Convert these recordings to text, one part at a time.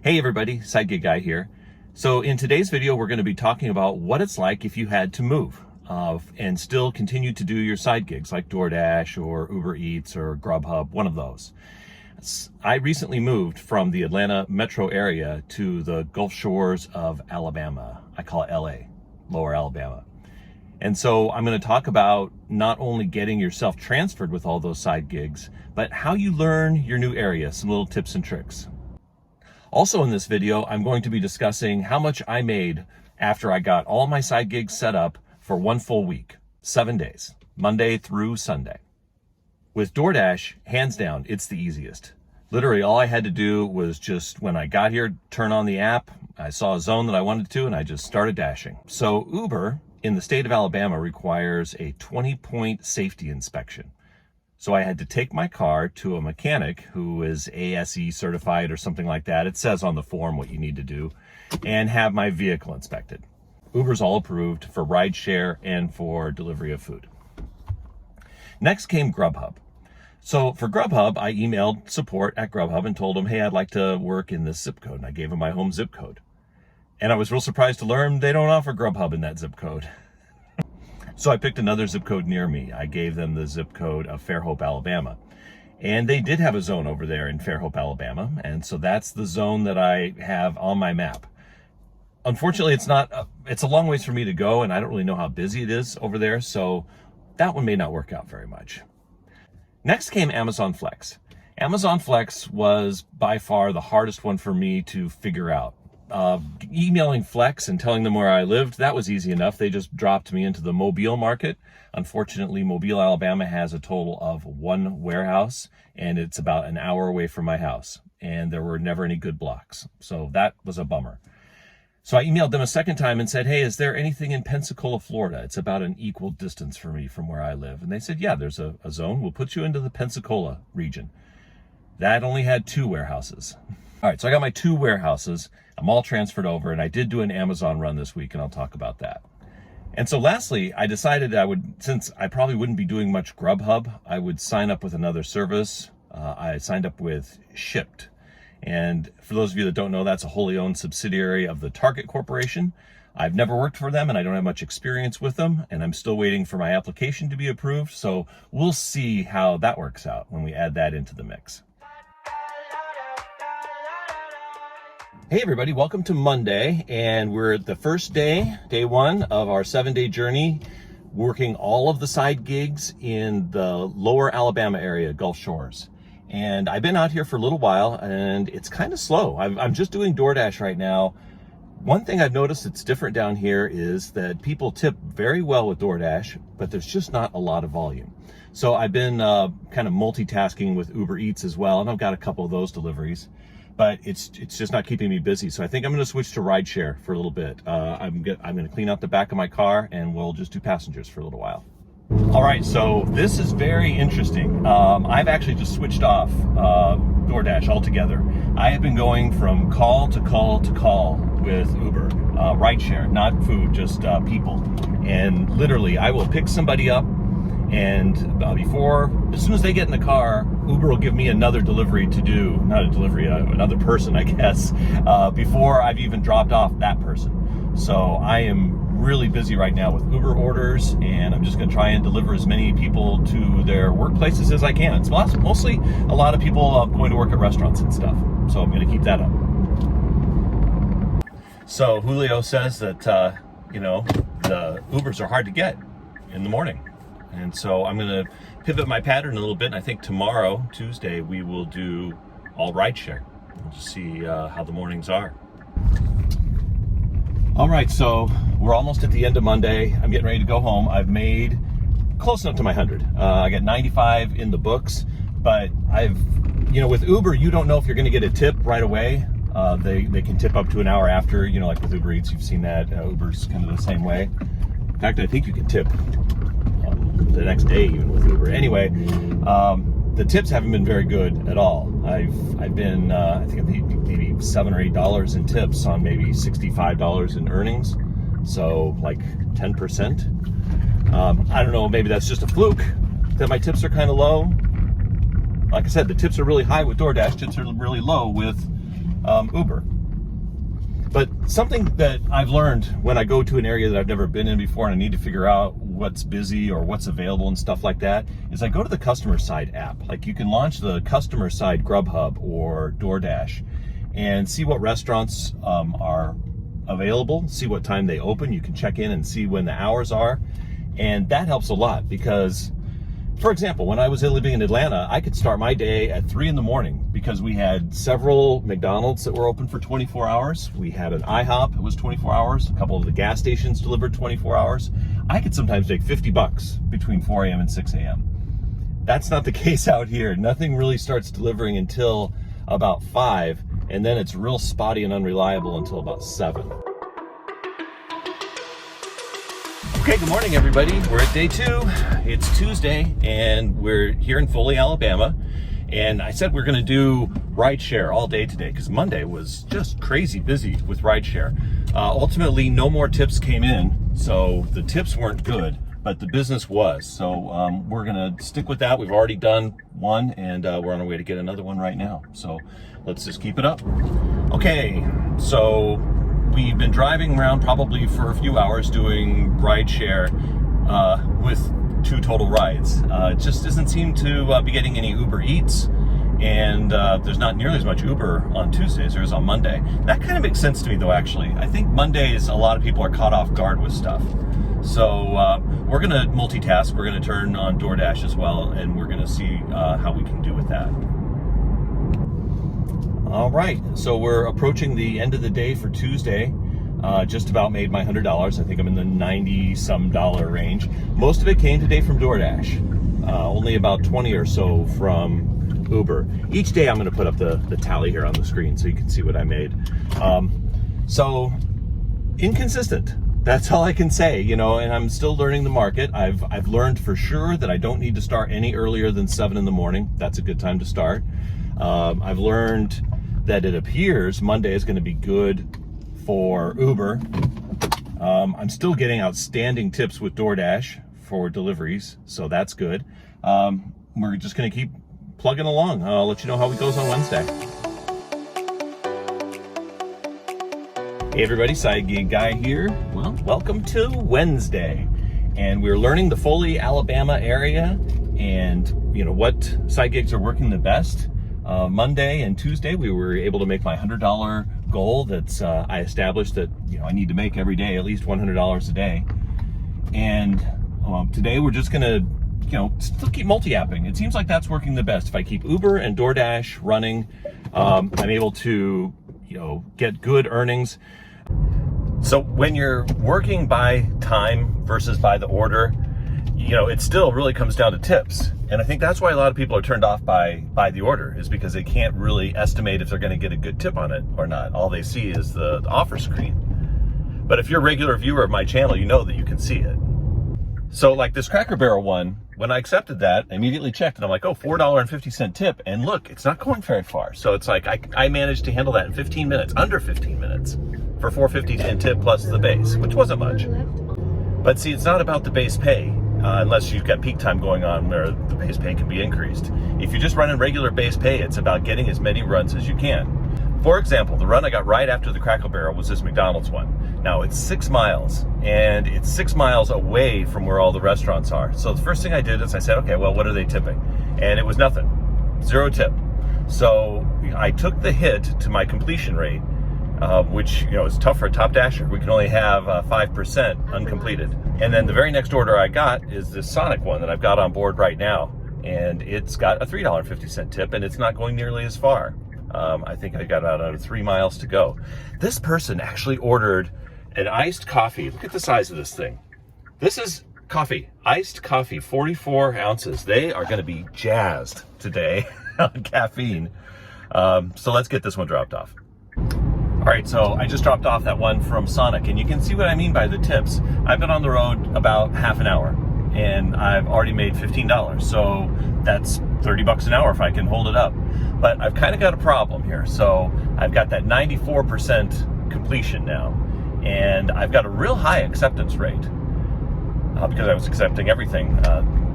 Hey everybody, Side Gig Guy here. So in today's video, we're going to be talking about what it's like if you had to move and still continue to do your side gigs like DoorDash or Uber Eats or Grubhub, one of those. I recently moved from the Atlanta metro area to the Gulf Shores of Alabama. I call it LA, Lower Alabama. And so I'm going to talk about not only getting yourself transferred with all those side gigs, but how you learn your new area, some little tips and tricks. Also in this video, I'm going to be discussing how much I made after I got all my side gigs set up for one full week, 7 days, Monday through Sunday. With DoorDash, hands down, it's the easiest. Literally, all I had to do was just, when I got here, turn on the app, I saw a zone that I wanted to, and I just started dashing. So Uber in the state of Alabama requires a 20-point safety inspection. So I had to take my car to a mechanic who is ASE certified or something like that. It says on the form what you need to do, and have my vehicle inspected. Uber's all approved for rideshare and for delivery of food. Next came Grubhub. So for Grubhub, I emailed support at Grubhub and told them, hey, I'd like to work in this zip code. And I gave them my home zip code. And I was real surprised to learn they don't offer Grubhub in that zip code. So I picked another zip code near me. I gave them the zip code of Fairhope, Alabama. And they did have a zone over there in Fairhope, Alabama. And so that's the zone that I have on my map. Unfortunately, it's a long ways for me to go, and I don't really know how busy it is over there. So that one may not work out very much. Next came Amazon Flex. Amazon Flex was by far the hardest one for me to figure out. Emailing Flex and telling them where I lived, that was easy enough. They just dropped me into the Mobile market. Unfortunately, Mobile, Alabama has a total of one warehouse, and it's about an hour away from my house. And there were never any good blocks. So that was a bummer. So I emailed them a second time and said, hey, is there anything in Pensacola, Florida? It's about an equal distance for me from where I live. And they said, yeah, there's a zone. We'll put you into the Pensacola region. That only had 2 warehouses. All right, so I got my 2 warehouses. I'm all transferred over, and I did do an Amazon run this week, and I'll talk about that. And so lastly, I decided I would, since I probably wouldn't be doing much Grubhub, I would sign up with another service. I signed up with Shipped. And for those of you that don't know, that's a wholly owned subsidiary of the Target Corporation. I've never worked for them, and I don't have much experience with them, and I'm still waiting for my application to be approved. So we'll see how that works out when we add that into the mix. Hey everybody, welcome to Monday, and we're at the first day, day 1 of our 7-day journey, working all of the side gigs in the lower Alabama area, Gulf Shores. And I've been out here for a little while, and it's kind of slow. I'm just doing DoorDash right now. One thing I've noticed that's different down here is that people tip very well with DoorDash, but there's just not a lot of volume. So I've been kind of multitasking with Uber Eats as well, and I've got a couple of those deliveries. But it's just not keeping me busy. So I think I'm going to switch to rideshare for a little bit. I'm going to clean out the back of my car, and we'll just do passengers for a little while. All right, so this is very interesting. I've actually just switched off DoorDash altogether. I have been going from call to call to call with Uber, rideshare, not food, just people. And literally, I will pick somebody up, and as soon as they get in the car, Uber will give me another delivery to do, not a delivery, another person, I guess, before I've even dropped off that person. So I am really busy right now with Uber orders, and I'm just going to try and deliver as many people to their workplaces as I can. It's mostly a lot of people going to work at restaurants and stuff, so I'm going to keep that up. So Julio says that, the Ubers are hard to get in the morning. And so I'm going to pivot my pattern a little bit, and I think tomorrow, Tuesday, we will do all rideshare. We'll just see how the mornings are. All right, so we're almost at the end of Monday. I'm getting ready to go home. I've made close enough to my 100. I got 95 in the books, but with Uber, you don't know if you're going to get a tip right away. They can tip up to an hour after, like with Uber Eats, you've seen that. Uber's kind of the same way. In fact, I think you can tip the next day even with Uber. Anyway, the tips haven't been very good at all. I've been, I think I paid maybe $7 or $8 in tips on maybe $65 in earnings. So like 10%. I don't know, maybe that's just a fluke that my tips are kind of low. Like I said, the tips are really high with DoorDash. Tips are really low with Uber. But something that I've learned when I go to an area that I've never been in before and I need to figure out what's busy or what's available and stuff like that is I go to the customer side app. Like you can launch the customer side Grubhub or DoorDash and see what restaurants are available, see what time they open. You can check in and see when the hours are. And that helps a lot because, for example, when I was living in Atlanta, I could start my day at 3 in the morning because we had several McDonald's that were open for 24 hours. We had an IHOP that was 24 hours. A couple of the gas stations delivered 24 hours. I could sometimes make $50 between 4 a.m. and 6 a.m. That's not the case out here. Nothing really starts delivering until about 5, and then it's real spotty and unreliable until about 7. Okay, good morning, everybody. We're at day 2. It's Tuesday, and we're here in Foley, Alabama. And I said we're going to do rideshare all day today because Monday was just crazy busy with rideshare. Ultimately, no more tips came in, so the tips weren't good, but the business was. So we're going to stick with that. We've already done one, and we're on our way to get another one right now. So let's just keep it up. Okay, so we've been driving around probably for a few hours doing rideshare with 2 total rides. It just doesn't seem to be getting any Uber Eats, and there's not nearly as much Uber on Tuesdays as there is on Monday. That kind of makes sense to me, though, actually. I think Mondays, a lot of people are caught off guard with stuff. So we're going to multitask. We're going to turn on DoorDash as well, and we're going to see how we can do with that. All right, so we're approaching the end of the day for Tuesday. Just about made my $100. I think I'm in the $90-some range. Most of it came today from DoorDash. Only about 20 or so from Uber. Each day I'm going to put up the tally here on the screen so you can see what I made. So inconsistent. That's all I can say, you know, and I'm still learning the market. I've learned for sure that I don't need to start any earlier than 7 in the morning. That's a good time to start. I've learned that it appears Monday is going to be good for Uber. I'm still getting outstanding tips with DoorDash for deliveries, so that's good. We're just going to keep plugging along. I'll let you know how it goes on Wednesday. Hey everybody, Side Gig Guy here. Well, welcome to Wednesday. And we're learning the Foley, Alabama area and, you know, what side gigs are working the best. Monday and Tuesday, we were able to make my $100 goal that's I established that, you know, I need to make every day at least $100 a day. And today we're just gonna, you know, still keep multi-apping. It seems like that's working the best. If I keep Uber and DoorDash running, I'm able to, you know, get good earnings. So when you're working by time versus by the order, you know, it still really comes down to tips. And I think that's why a lot of people are turned off by the order, is because they can't really estimate if they're going to get a good tip on it or not. All they see is the offer screen. But if you're a regular viewer of my channel, you know that you can see it. So like this Cracker Barrel one, when I accepted that, I immediately checked and I'm like, oh, $4.50 tip. And look, it's not going very far. So it's like I managed to handle that in 15 minutes, under 15 minutes, for $4.50 in tip plus the base, which wasn't much. But see, it's not about the base pay. Unless you've got peak time going on where the base pay can be increased. If you're just running regular base pay, it's about getting as many runs as you can. For example, the run I got right after the Cracker Barrel was this McDonald's one. Now it's 6 miles, and it's 6 miles away from where all the restaurants are. So the first thing I did is I said, okay, well, what are they tipping? And it was nothing, 0 tip. So I took the hit to my completion rate, which, you know, is tough for a top dasher. We can only have 5% uncompleted. And then the very next order I got is this Sonic one that I've got on board right now. And it's got a $3.50 tip, and it's not going nearly as far. I think I got about 3 miles to go. This person actually ordered an iced coffee. Look at the size of this thing. This is coffee, iced coffee, 44 ounces. They are going to be jazzed today on caffeine. So let's get this one dropped off. All right, so I just dropped off that one from Sonic, and you can see what I mean by the tips. I've been on the road about half an hour, and I've already made $15. So that's 30 bucks an hour if I can hold it up. But I've kind of got a problem here. So I've got that 94% completion now, and I've got a real high acceptance rate because I was accepting everything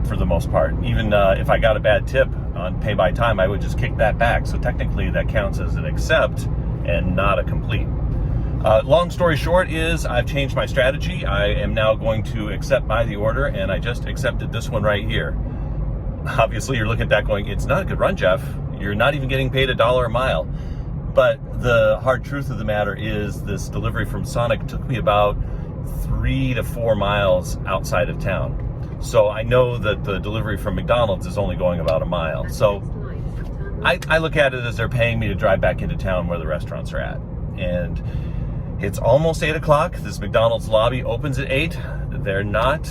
for the most part. Even if I got a bad tip on pay by time, I would just kick that back. So technically that counts as an accept. and not a complete. Long story short is I've changed my strategy. I am now going to accept by the order, and I just accepted this one right here. Obviously, you're looking at that going, it's not a good run, Jeff. You're not even getting paid $1 a mile. But the hard truth of the matter is this delivery from Sonic took me about 3 to 4 miles outside of town. So I know that the delivery from McDonald's is only going about a mile. So I look at it as they're paying me to drive back into town where the restaurants are at. And it's almost 8 o'clock. This McDonald's lobby opens at 8. They're not,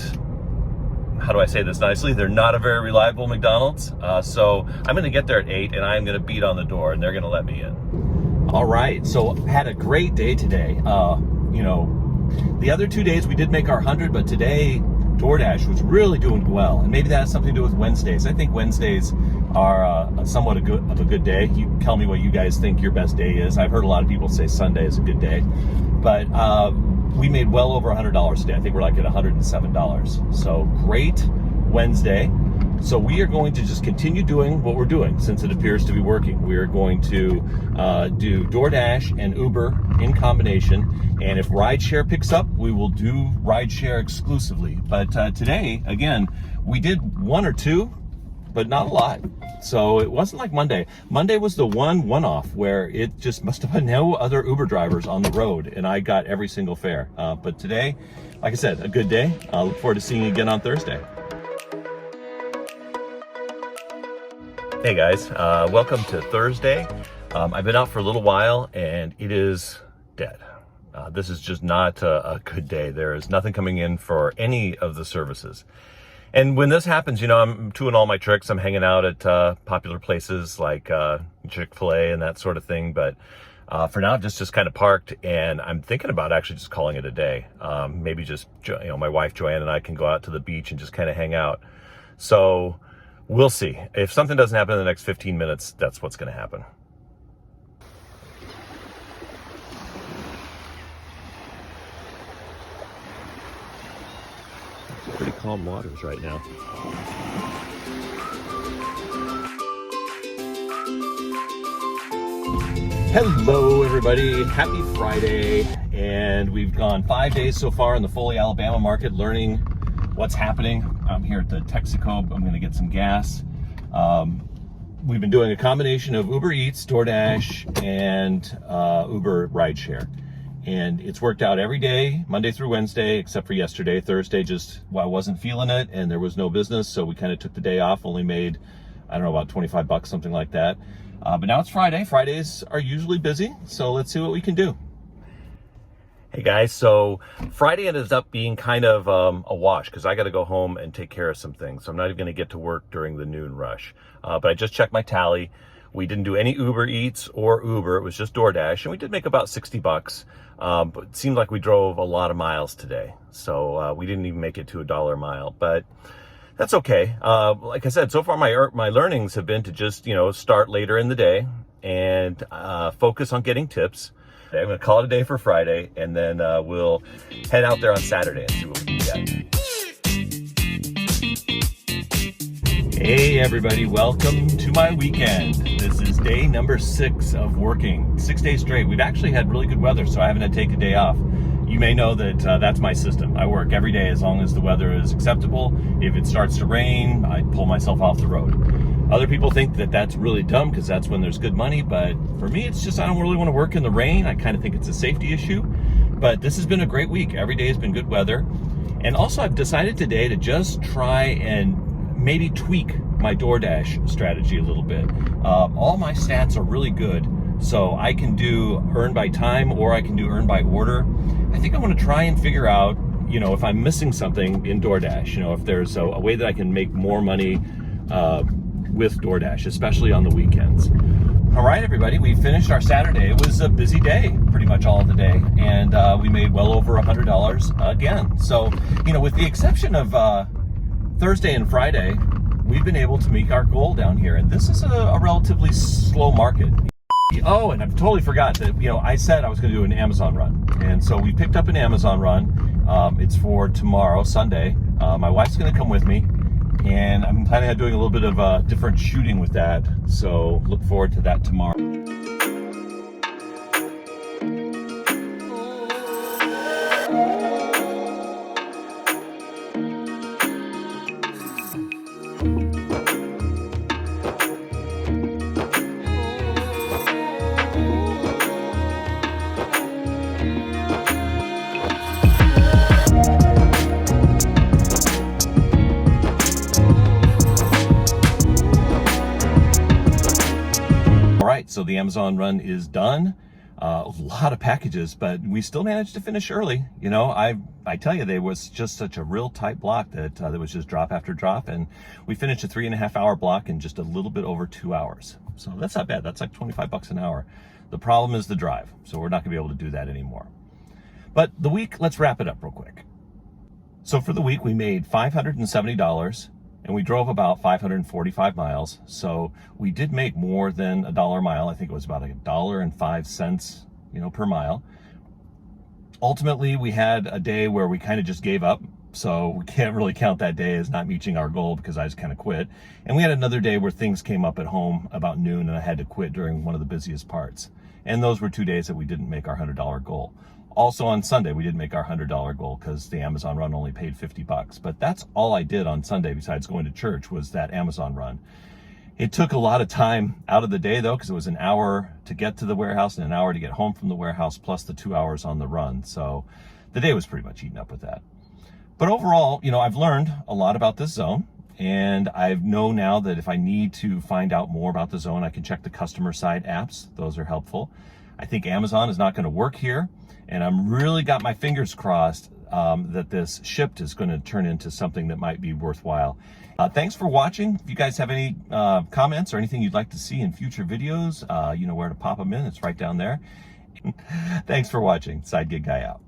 how do I say this nicely? They're not a very reliable McDonald's. So I'm gonna get there at 8 and I'm gonna beat on the door and they're gonna let me in. All right, so had a great day today. You know, the other 2 days we did make our 100, but today DoorDash was really doing well. And maybe that has something to do with Wednesdays. I think Wednesdays are somewhat of a good day. You tell me what you guys think your best day is. I've heard a lot of people say Sunday is a good day, but we made well over $100 today. I think we're like at $107. So great Wednesday. So we are going to just continue doing what we're doing since it appears to be working. We are going to do DoorDash and Uber in combination. And if rideshare picks up, we will do rideshare exclusively. But today, again, we did 1 or 2, but not a lot. So it wasn't like Monday. Monday was the one-off where it just must have been no other Uber drivers on the road, and I got every single fare. But today, like I said, a good day. I look forward to seeing you again on Thursday. Hey guys, welcome to Thursday. I've been out for a little while and it is dead. This is just not a good day. There is nothing coming in for any of the services. And when this happens, you know, I'm doing all my tricks. I'm hanging out at popular places like Chick-fil-A and that sort of thing. But for now, just kind of parked, and I'm thinking about actually just calling it a day. Maybe just, you know, my wife Joanne and I can go out to the beach and just kind of hang out. So we'll see. If something doesn't happen in the next 15 minutes, that's what's going to happen. Pretty calm waters right now. Hello everybody, happy Friday. And we've gone 5 days so far in the Foley, Alabama market learning what's happening. I'm here at the Texaco. I'm gonna get some gas. We've been doing a combination of Uber Eats, DoorDash, and Uber rideshare. And it's worked out every day, Monday through Wednesday, except for yesterday. Thursday, just, well, I wasn't feeling it and there was no business. So we kind of took the day off, only made, I don't know, about 25 bucks, something like that. But now it's Friday. Fridays are usually busy. So let's see what we can do. Hey guys, so Friday ended up being kind of a wash because I got to go home and take care of some things. So I'm not even going to get to work during the noon rush. But I just checked my tally. We didn't do any Uber Eats or Uber. It was just DoorDash. And we did make about 60 bucks. But it seemed like we drove a lot of miles today. So we didn't even make it to $1 a mile. But that's okay. Like I said, so far my learnings have been to just, you know, start later in the day and focus on getting tips. I'm going to call it a day for Friday, and then we'll head out there on Saturday and see what we can get. Hey everybody, welcome to my weekend. This is day number 6 of working, 6 days straight. We've actually had really good weather, so I haven't had to take a day off. You may know that that's my system. I work every day as long as the weather is acceptable. If it starts to rain, I pull myself off the road. Other people think that that's really dumb because that's when there's good money, but for me, it's just I don't really want to work in the rain. I kind of think it's a safety issue, but this has been a great week. Every day has been good weather. And also I've decided today to just try and maybe tweak my DoorDash strategy a little bit. All my stats are really good, so I can do earn by time or I can do earn by order. I think I want to try and figure out, you know, if I'm missing something in DoorDash, you know, if there's a way that I can make more money with DoorDash, especially on the weekends. All right, everybody, we finished our Saturday. It was a busy day, pretty much all of the day, and we made well over $100 again. So, you know, with the exception of Thursday and Friday, we've been able to meet our goal down here, and this is a relatively slow market. Oh, and I've totally forgot that, you know, I said I was going to do an Amazon run, and so we picked up an Amazon run. It's for tomorrow, Sunday. My wife's going to come with me, and I'm planning on doing a little bit of different shooting with that, so look forward to that tomorrow. So the Amazon run is done. A lot of packages, but we still managed to finish early. You know, I tell you, there was just such a real tight block that there was just drop after drop, and we finished a 3.5 hour block in just a little bit over 2 hours. So that's not bad. That's like 25 bucks an hour. The problem is the drive, so we're not gonna be able to do that anymore. But the week, let's wrap it up real quick. So for the week, we made $570, and we drove about 545 miles. So we did make more than $1 a mile. I think it was about $1.05, you know, per mile. Ultimately, we had a day where we kind of just gave up. So we can't really count that day as not reaching our goal because I just kind of quit. And we had another day where things came up at home about noon and I had to quit during one of the busiest parts. And those were 2 days that we didn't make our $100 goal. Also on Sunday, we didn't make our $100 goal because the Amazon run only paid 50 bucks. But that's all I did on Sunday besides going to church was that Amazon run. It took a lot of time out of the day though, because it was an hour to get to the warehouse and an hour to get home from the warehouse, plus the 2 hours on the run. So the day was pretty much eaten up with that. But overall, you know, I've learned a lot about this zone, and I know now that if I need to find out more about the zone, I can check the customer side apps. Those are helpful. I think Amazon is not going to work here, and I'm really got my fingers crossed that this Shipt is going to turn into something that might be worthwhile. Thanks for watching. If you guys have any comments or anything you'd like to see in future videos, you know where to pop them in. It's right down there. Thanks for watching. Side Gig Guy out.